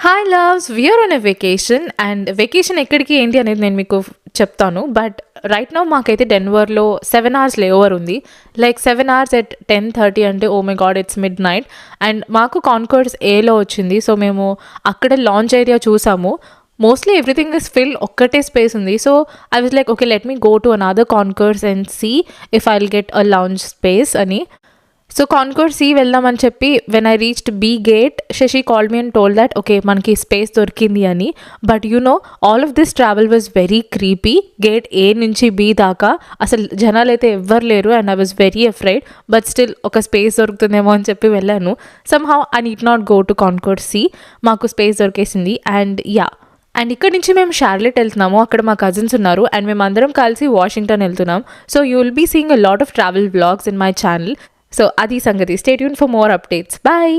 Hi loves, we're on a vacation and vacation ఎక్కడికి ఏంటి అనేది నేను మీకు చెప్తాను. బట్ రైట్ నౌ మాకైతే డెన్వర్లో 7 hours లేఓవర్ ఉంది. లైక్ 7 hours at 10:30 అంటే oh my god it's midnight. And మాకు కాన్కోర్డ్స్ ఏలో వచ్చింది. సో మేము అక్కడ లాంచ్ ఏరియా చూసాము. మోస్ట్లీ ఎవ్రీథింగ్ ఇస్ ఫిల్, ఒక్కటే స్పేస్ ఉంది. So I was like okay, let me go to another concourse and see if I will get a lounge space అని. So concourse C వెళ్దామని చెప్పి when I reached B gate, Shashi called me and told that okay మనకి space దొరికింది అని. But all of this travel was very creepy. Gate A నుంచి B దాకా అసలు జనాలు అయితే ఎవ్వరు లేరు and I was very afraid. But still ఒక స్పేస్ దొరుకుతుందేమో అని చెప్పి వెళ్ళాను. Somehow I need not go to concourse C, మాకు స్పేస్ దొరికేసింది. అండ్ అండ్ ఇక్కడ నుంచి మేము షార్లెట్ వెళ్తున్నాము. అక్కడ మా కజిన్స్ ఉన్నారు అండ్ మేము అందరం కలిసి వాషింగ్టన్ వెళ్తున్నాం. So you will be seeing a lot of travel vlogs in my channel. So అది సంగతి. Stay tune for more updates. Bye.